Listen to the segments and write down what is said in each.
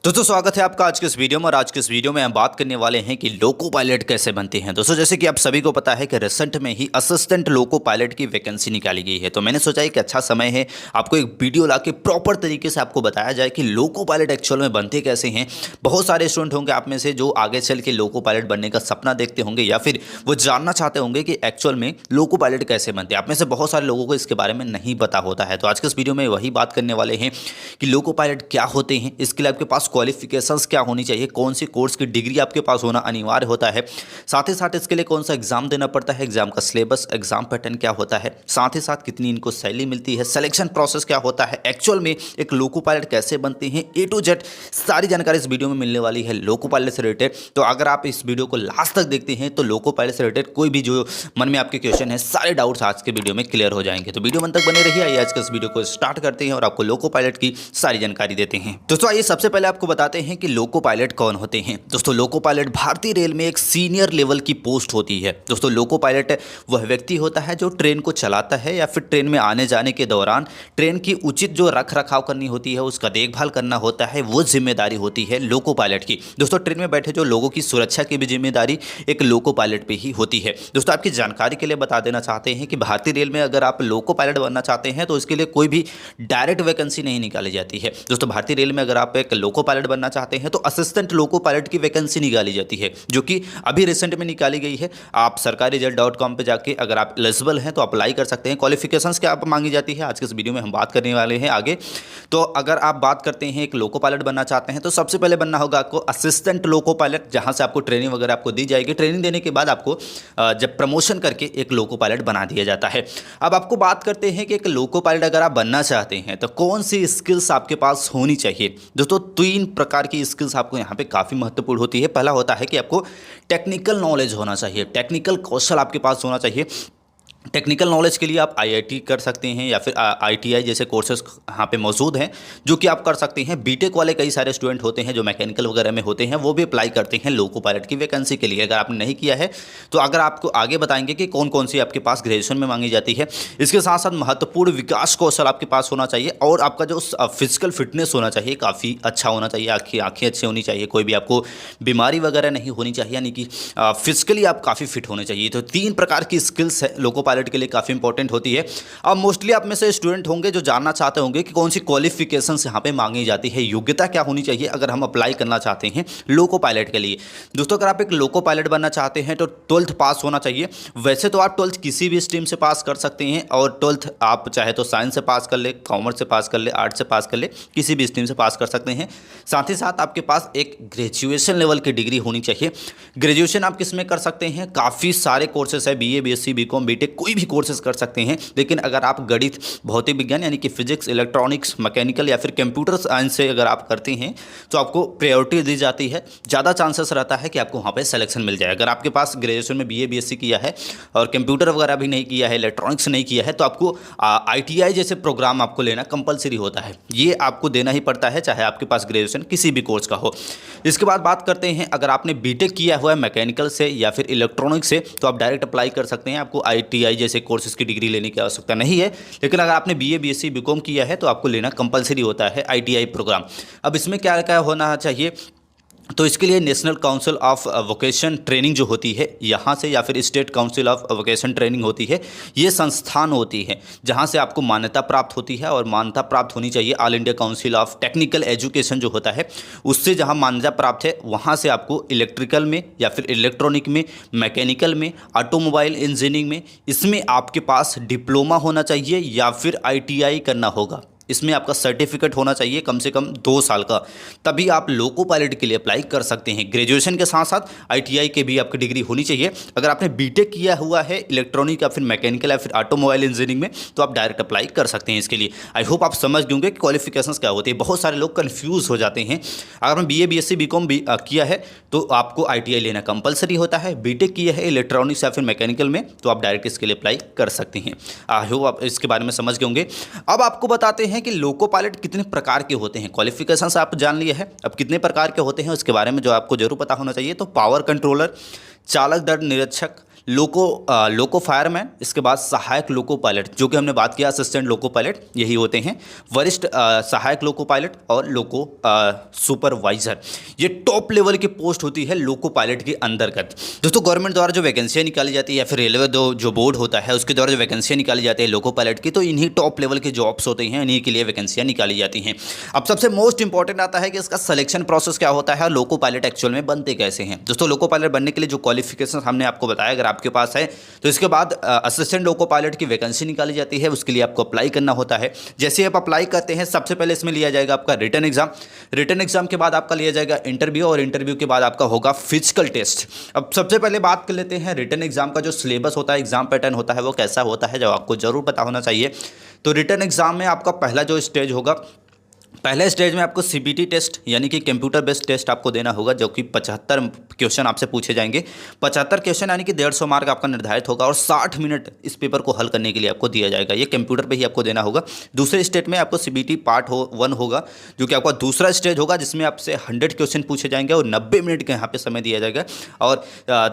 दोस्तों स्वागत है आपका आज के इस वीडियो में। और आज के इस वीडियो में हम बात करने वाले हैं कि लोको पायलट कैसे बनते हैं। दोस्तों जैसे कि आप सभी को पता है कि रिसेंट में ही असिस्टेंट लोको पायलट की वैकेंसी निकाली गई है, तो मैंने सोचा एक अच्छा समय है आपको एक वीडियो ला के प्रॉपर तरीके से आपको बताया जाए कि लोको पायलट एक्चुअल में बनते कैसे हैं। बहुत सारे स्टूडेंट होंगे आप में से जो आगे चल के लोको पायलट बनने का सपना देखते होंगे या फिर वो जानना चाहते होंगे कि एक्चुअल में लोको पायलट कैसे बनते हैं। आप में से बहुत सारे लोगों को इसके बारे में नहीं पता होता है, तो आज के इस वीडियो में वही बात करने वाले हैं कि लोको पायलट क्या होते हैं, इसके लिए आपके पास क्वालिफिकेशंस क्या होनी चाहिए, कौन सी कोर्स की डिग्री आपके पास होना अनिवार्य होता है, साथ ही साथ इसके लिए कौन सा एग्जाम देना पड़ता है, एग्जाम का सिलेबस, एग्जाम पैटर्न क्या होता है, साथ ही साथ कितनी इनको सैलरी मिलती है, सिलेक्शन प्रोसेस क्या होता है, एक्चुअल में एक लोको पायलट कैसे बनते हैं, ए टू जेड सारी जानकारी इस वीडियो में मिलने वाली है लोको पायलट से रिलेटेड। तो अगर आप इस वीडियो को लास्ट तक देखते हैं तो लोको पायलट से रिलेटेड कोई भी जो मन में आपके क्वेश्चन है सारे डाउट्स आज के वीडियो में क्लियर हो जाएंगे। तो वीडियो मन तक बने रहिए। आइए आज के इस वीडियो को स्टार्ट करते हैं और आपको लोको पायलट की सारी जानकारी देते हैं। दोस्तों आइए सबसे पहले आपको बताते हैं कि लोको पायलट कौन होते हैं। दोस्तों लोको पायलट भारतीय रेल में एक सीनियर लेवल की पोस्ट होती है। दोस्तों लोको पायलट वह व्यक्ति होता है जो ट्रेन को चलाता है या फिर ट्रेन में आने जाने के दौरान ट्रेन की उचित जो रख रखाव करनी होती है, उसका देखभाल करना होता है, वो जिम्मेदारी होती है लोको पायलट की। दोस्तों ट्रेन में बैठे जो लोगों की सुरक्षा की भी जिम्मेदारी एक लोको पायलट पे ही होती है। दोस्तों आपकी जानकारी के लिए बता देना चाहते हैं कि भारतीय रेल में अगर आप लोको पायलट बनना चाहते हैं तो इसके लिए कोई भी डायरेक्ट वैकेंसी नहीं निकाली जाती है। दोस्तों भारतीय रेल में अगर आप एक लोको पायलट बनना चाहते हैं तो असिस्टेंट लोको पायलट की वैकेंसी निकाली जाती है, जो कि अभी रिसेंट में निकाली गई है। आप सरकारीजल.com पे जाके अगर आप एलिजिबल हैं तो अप्लाई कर सकते हैं। क्वालिफिकेशंस क्या आप मांगी जाती है आज के इस वीडियो में हम बात करने वाले हैं आगे। तो अगर आप बात करते हैं एक लोको पायलट बनना चाहते हैं तो सबसे पहले बनना होगा आपको असिस्टेंट लोको पायलट, जहां से आपको ट्रेनिंग वगैरह आपको दी जाएगी। ट्रेनिंग देने के बाद आपको जब प्रमोशन करके एक लोको पायलट बना दिया जाता है। अब आपको बात करते हैं कि एक लोको पायलट अगर आप बनना चाहते हैं तो कौन सी स्किल्स आपके पास होनी चाहिए। दोस्तों 3 प्रकार की स्किल्स आपको यहाँ पे काफ़ी महत्वपूर्ण होती है। पहला होता है कि आपको टेक्निकल नॉलेज होना चाहिए, टेक्निकल कौशल आपके पास होना चाहिए। टेक्निकल नॉलेज के लिए आप आईआईटी कर सकते हैं या फिर आईटीआई जैसे कोर्सेज यहाँ पे मौजूद हैं जो कि आप कर सकते हैं। बीटेक वाले कई सारे स्टूडेंट होते हैं जो मैकेनिकल वगैरह में होते हैं, वो भी अप्लाई करते हैं लोको पायलट की वैकेंसी के लिए। अगर आपने नहीं किया है तो अगर आपको आगे बताएंगे कि कौन कौन सी आपके पास ग्रेजुएशन में मांगी जाती है। इसके साथ साथ महत्वपूर्ण विकास कौशल आपके पास होना चाहिए और आपका जो फिजिकल फिटनेस होना चाहिए काफ़ी अच्छा होना चाहिए। आँखें अच्छी होनी चाहिए, कोई भी आपको बीमारी वगैरह नहीं होनी चाहिए, यानी कि फिजिकली आप काफ़ी फिट होने चाहिए। तो 3 प्रकार की स्किल्स है लोको पायलट के लिए काफ़ी इंपॉर्टेंट होती है। अब मोस्टली आप में से स्टूडेंट होंगे जो जानना चाहते होंगे कि कौन सी क्वालिफिकेशंस यहाँ पे मांगी जाती है, योग्यता क्या होनी चाहिए अगर हम अप्लाई करना चाहते हैं लोको पायलट के लिए। दोस्तों अगर आप एक लोको पायलट बनना चाहते हैं तो 12th पास होना चाहिए। वैसे तो आप 12th किसी भी स्ट्रीम से पास कर सकते हैं और 12th आप चाहे तो साइंस से पास कर ले, कॉमर्स से पास कर ले, आर्ट्स से पास कर ले, किसी भी स्ट्रीम से पास कर सकते हैं। साथ ही साथ आपके पास एक ग्रेजुएशन लेवल की डिग्री होनी चाहिए। ग्रेजुएशन आप किस में कर सकते हैं, काफ़ी सारे कोर्सेस है, बीए, बीएससी, बीकॉम, बीटेक, कोई भी कोर्सेस कर सकते हैं। लेकिन अगर आप गणित, भौतिक विज्ञान यानी कि फिजिक्स, इलेक्ट्रॉनिक्स, मैकेनिकल या फिर कंप्यूटर साइंस से अगर आप करते हैं तो आपको प्रायोरिटी दी जाती है। ज़्यादा चांसेस रहता है कि आपको वहाँ पे सिलेक्शन मिल जाए। अगर आपके पास ग्रेजुएशन में बीए, बीएससी किया है और कंप्यूटर वगैरह भी नहीं किया है, इलेक्ट्रॉनिक्स नहीं किया है, तो आपको आईटीआई जैसे प्रोग्राम आपको लेना कंपलसरी होता है। ये आपको देना ही पड़ता है चाहे आपके पास ग्रेजुएशन किसी भी कोर्स का हो। इसके बाद बात करते हैं अगर आपने बीटेक किया हुआ है मैकेनिकल से या फिर इलेक्ट्रॉनिक्स से तो आप डायरेक्ट अप्लाई कर सकते हैं। आपको आईटीआई जैसे कोर्सेज की डिग्री लेने की आवश्यकता नहीं है। लेकिन अगर आपने बीए, बीएससी, बीकॉम किया है तो आपको लेना कंपलसरी होता है आईटीआई प्रोग्राम। अब इसमें क्या क्या होना चाहिए, तो इसके लिए national council of vocation training जो होती है यहाँ से या फिर state council of vocation training होती है, ये संस्थान होती है जहाँ से आपको मान्यता प्राप्त होती है। और मान्यता प्राप्त होनी चाहिए all India council of technical education जो होता है उससे, जहाँ मान्यता प्राप्त है वहाँ से आपको इलेक्ट्रिकल में या फिर इलेक्ट्रॉनिक में, मैकेनिकल में, ऑटोमोबाइल इंजीनियरिंग में, इसमें आपके पास डिप्लोमा होना चाहिए या फिर आईटीआई करना होगा। इसमें आपका सर्टिफिकेट होना चाहिए कम से कम 2 साल का, तभी आप लोको पायलट के लिए अप्लाई कर सकते हैं। ग्रेजुएशन के साथ साथ आईटीआई के भी आपकी डिग्री होनी चाहिए। अगर आपने बीटेक किया हुआ है इलेक्ट्रॉनिक या फिर मैकेनिकल या फिर ऑटोमोबाइल इंजीनियरिंग में तो आप डायरेक्ट अप्लाई कर सकते हैं इसके लिए। आई होप आप समझ गए होंगे कि क्वालिफिकेशंस क्या होती है। बहुत सारे लोग कन्फ्यूज़ हो जाते हैं। अगर आपने बीए, बीएससी, बीकॉम किया है तो आपको आईटीआई लेना कंपलसरी होता है। बीटेक किया है इलेक्ट्रॉनिक्स या फिर मैकेनिकल में तो आप डायरेक्ट इसके लिए अप्लाई कर सकते हैं। आई होप आप इसके बारे में समझ गए होंगे। अब आपको बताते हैं कि लोको पायलट कितने प्रकार के होते हैं। क्वालिफिकेशंस आप जान लिए हैं, अब कितने प्रकार के होते हैं उसके बारे में जो आपको जरूर पता होना चाहिए। तो पावर कंट्रोलर, चालक दल निरीक्षक, लोको फायरमैन, इसके बाद सहायक लोको पायलट, जो कि हमने बात किया असिस्टेंट लोको पायलट, यही होते हैं वरिष्ठ सहायक लोको पायलट और लोको सुपरवाइजर। ये टॉप लेवल की पोस्ट होती है लोको पायलट के अंतर्गत। दोस्तों गवर्नमेंट द्वारा जो वैकेंसियाँ निकाली जाती है या फिर रेलवे जो बोर्ड होता है उसके द्वारा जो वैकेंसियाँ निकाली जाती है लोको पायलट की, तो इन्हीं टॉप लेवल के जॉब्स होते हैं, इन्हीं के लिए वैकेंसियाँ निकाली जाती हैं। अब सबसे मोस्ट इंपॉर्टेंट आता है कि इसका सिलेक्शन प्रोसेस क्या होता है और लोको पायलट एक्चुअल में बनते कैसे हैं। दोस्तों लोको पायलट बनने के लिए जो क्वालिफिकेशन हमने आपको बताया अगर आपके पास है तो इसके बाद असिस्टेंट लोको पायलट की वैकेंसी निकाली जाती है, उसके लिए आपको अप्लाई करना होता है। जैसे आप अप्लाई करते हैं सबसे पहले इसमें लिया जाएगा आपका रिटन एग्जाम, रिटन एग्जाम के बाद आपका लिया जाएगा इंटरव्यू और इंटरव्यू के बाद आपका होगा फिजिकल टेस्ट। अब सबसे पहले बात कर लेते हैं रिटन एग्जाम का जो सिलेबस होता है, एग्जाम पैटर्न होता है वो कैसा होता है, जो आपको जरूर पता होना चाहिए। तो रिटन एग्जाम में आपका पहला जो स्टेज होगा, पहले स्टेज में आपको सीबीटी टेस्ट यानी कि कंप्यूटर बेस्ड टेस्ट आपको देना होगा, जो कि 75 क्वेश्चन आपसे पूछे जाएंगे। 75 क्वेश्चन यानी कि 150 मार्क आपका निर्धारित होगा और 60 मिनट इस पेपर को हल करने के लिए आपको दिया जाएगा। ये कंप्यूटर पे ही आपको देना होगा। दूसरे स्टेज में आपको सीबीटी पार्ट 1 होगा, जो कि आपका दूसरा स्टेज होगा, जिसमें आपसे 100 क्वेश्चन पूछे जाएंगे और 90 मिनट का यहाँ पे समय दिया जाएगा। और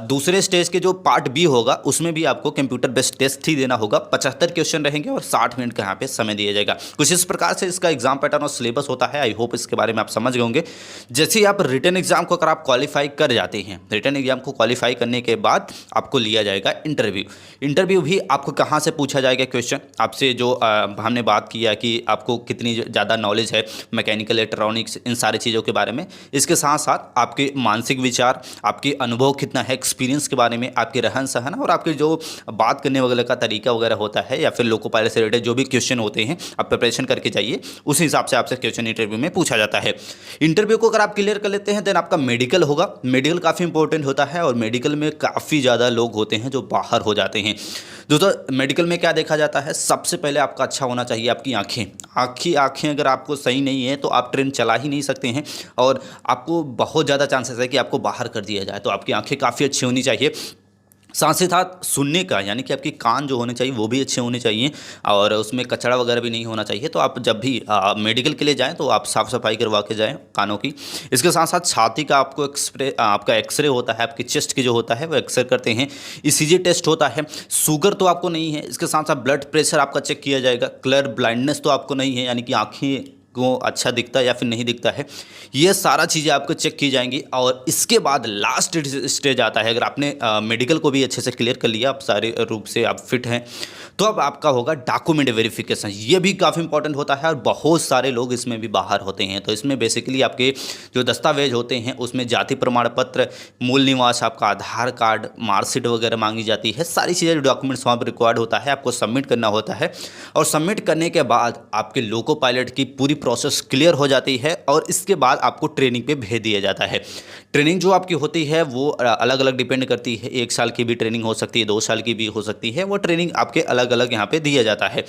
दूसरे स्टेज के जो पार्ट बी होगा उसमें भी आपको कंप्यूटर बेस्ड टेस्ट ही देना होगा। 75 क्वेश्चन रहेंगे और 60 मिनट का यहाँ पे समय दिया जाएगा। कुछ इस प्रकार से इसका एग्जाम पैटर्न और सिलेबस होता है। आई होप इसके बारे में आप समझ गए होंगे। जैसे ही आप रिटन एग्जाम को अगर आप क्वालिफाई कर जाते हैं, रिटन एग्जाम को क्वालिफाई करने के बाद आपको लिया जाएगा इंटरव्यू। इंटरव्यू भी आपको कहाँ से पूछा जाएगा क्वेश्चन, आपसे जो हमने बात किया कि आपको कितनी ज़्यादा नॉलेज है मैकेनिकल इलेक्ट्रॉनिक्स इन सारी चीज़ों के बारे में। इसके साथ साथ आपके मानसिक विचार, आपके अनुभव कितना है, एक्सपीरियंस के बारे में, आपके रहन सहन और आपके जो बात करने वगैरह का तरीका वगैरह होता है, या फिर लोको पायलट से रिलेटेड जो भी क्वेश्चन होते हैं आप प्रिपरेशन करके जाइए, उस हिसाब से आपसे क्वेश्चन इंटरव्यू में पूछा जाता है। इंटरव्यू को अगर आप क्लियर कर लेते हैं देन आपका मेडिकल होगा। मेडिकल काफ़ी इंपॉर्टेंट होता है और मेडिकल में काफ़ी ज़्यादा लोग होते हैं जो बाहर हो जाते हैं। दोस्तों मेडिकल में क्या देखा जाता है, सबसे पहले आपका अच्छा होना चाहिए आपकी आँखें अगर आपको सही नहीं है तो आप ट्रेन चला ही नहीं सकते हैं और आपको बहुत ज़्यादा चांसेस है कि आपको बाहर कर दिया जाए। तो आपकी आँखें काफ़ी अच्छी होनी चाहिए। साथ ही साथ सुनने का यानी कि आपकी कान जो होने चाहिए वो भी अच्छे होने चाहिए और उसमें कचरा वगैरह भी नहीं होना चाहिए। तो आप जब भी मेडिकल के लिए जाएं तो आप साफ़ सफाई करवा के जाएं कानों की। इसके साथ साथ छाती का आपको आपका एक्सरे होता है, आपकी चेस्ट की जो होता है वो एक्सरे करते हैं। ईसीजी टेस्ट होता है। शुगर तो आपको नहीं है। इसके साथ साथ ब्लड प्रेशर आपका चेक किया जाएगा। कलर ब्लाइंडनेस तो आपको नहीं है, यानी कि आँखें को अच्छा दिखता है या फिर नहीं दिखता है, ये सारा चीज़ें आपको चेक की जाएंगी। और इसके बाद लास्ट स्टेज आता है, अगर आपने मेडिकल को भी अच्छे से क्लियर कर लिया, आप सारे रूप से आप फिट हैं, तो अब आपका होगा डॉक्यूमेंट वेरिफिकेशन। ये भी काफ़ी इंपॉर्टेंट होता है और बहुत सारे लोग इसमें भी बाहर होते हैं। तो इसमें बेसिकली आपके जो दस्तावेज होते हैं उसमें जाति प्रमाण पत्र, मूल निवास, आपका आधार कार्ड, मार्कशीट वगैरह मांगी जाती है। सारी चीज़ें डॉक्यूमेंट्स वहाँ पर रिक्वायर्ड होता है, आपको सबमिट करना होता है। और सबमिट करने के बाद आपके लोको पायलट की पूरी प्रोसेस क्लियर हो जाती है और इसके बाद आपको ट्रेनिंग पे भेज दिया जाता है। ट्रेनिंग जो आपकी होती है वो अलग अलग डिपेंड करती है। 1 साल की भी ट्रेनिंग हो सकती है, 2 साल की भी हो सकती है। वो ट्रेनिंग आपके अलग अलग यहाँ पे दिया जाता है।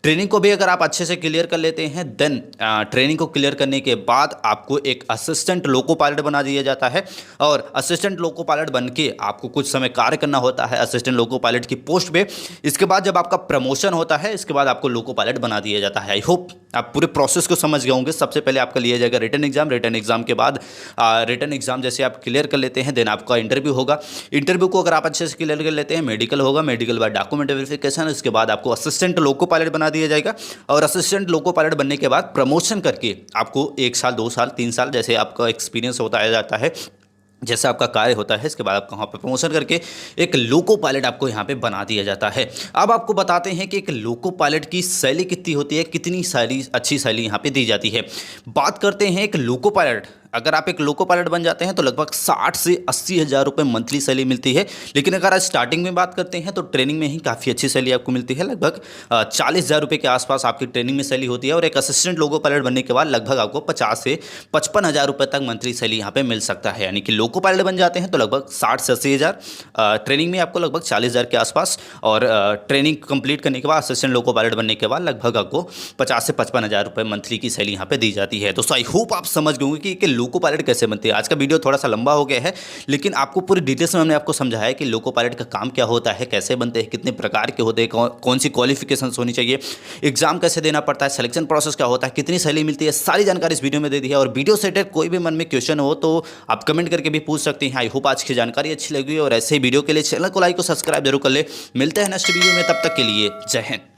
ट्रेनिंग को भी अगर आप अच्छे से क्लियर कर लेते हैं देन ट्रेनिंग को क्लियर करने के बाद आपको एक असिस्टेंट लोको पायलट बना दिया जाता है और असिस्टेंट लोको पायलट बन के आपको कुछ समय कार्य करना होता है असिस्टेंट लोको पायलट की पोस्ट पे। इसके बाद जब आपका प्रमोशन होता है इसके बाद आपको लोको पायलट बना दिया जाता है। आई होप आप पूरे प्रोसेस को समझ गए होंगे। सबसे पहले आपका लिया जाएगा रिटन एग्जाम, रिटन एग्जाम के बाद रिटन एग्जाम जैसे आप क्लियर कर लेते हैं देन आपका इंटरव्यू होगा। इंटरव्यू को अगर आप अच्छे से क्लियर कर लेते हैं मेडिकल होगा, मेडिकल बाद डॉक्यूमेंट वेरिफिकेशन, इसके बाद आपको असिस्टेंट लोको पायलट बना दिया जाएगा और असिस्टेंट लोको पायलट बनने के बाद प्रमोशन करके आपको 1 साल 2 साल 3 साल जैसे आपका एक्सपीरियंस होता आ जाता है, जैसा आपका कार्य होता है, इसके बाद आपको वहाँ पर प्रमोशन करके एक लोको पायलट आपको यहाँ पे बना दिया जाता है। अब आपको बताते हैं कि एक लोको पायलट की सैलरी कितनी होती है, कितनी सैलरी अच्छी सैलरी यहाँ पे दी जाती है। बात करते हैं एक लोको पायलट, अगर आप एक लोको पायलट बन जाते हैं तो लगभग 60 से 80 हज़ार रुपये मंथली सैलरी मिलती है। लेकिन अगर आज स्टार्टिंग में बात करते हैं तो ट्रेनिंग में ही काफ़ी अच्छी सैलरी आपको मिलती है। लगभग 40 हज़ार रुपये के आसपास आपकी ट्रेनिंग में सैलरी होती है और एक असिस्टेंट लोको पायलट बनने के बाद लगभग आपको 50 से 55 हज़ार रुपये तक मंथली सैलरी यहाँ पे मिल सकता है। यानी कि लोको पायलट बन जाते हैं तो लगभग 60 से 80 हज़ार, ट्रेनिंग में आपको लगभग 40 हज़ार के आसपास और ट्रेनिंग कंप्लीट करने के बाद असिस्टेंट लोको पायलट बनने के बाद लगभग आपको 50 से 55 हज़ार रुपये मंथली की सैलरी यहाँ पे दी जाती है। तो आई होप आप समझ गए कि लोको पायलट कैसे बनती है। आज का वीडियो थोड़ा सा लंबा हो गया है, लेकिन आपको पूरी डिटेल्स में हमने आपको समझाया कि लोको पायलट का काम क्या होता है, कैसे बनते हैं, कितने प्रकार के होते हैं, कौन सी क्वालिफिकेशन होनी चाहिए, एग्जाम कैसे देना पड़ता है, सिलेक्शन प्रोसेस क्या होता है, कितनी सैलरी मिलती है, सारी जानकारी इस वीडियो में दे दी है। और वीडियो से रिलेटेड कोई भी मन में क्वेश्चन हो तो आप कमेंट करके भी पूछ सकते हैं। आई होप आज की जानकारी अच्छी लगी, और ऐसे ही वीडियो के लिए चैनल को लाइक और सब्सक्राइब जरूर कर ले। मिलते हैं नेक्स्ट वीडियो में, तब तक के लिए जय हिंद।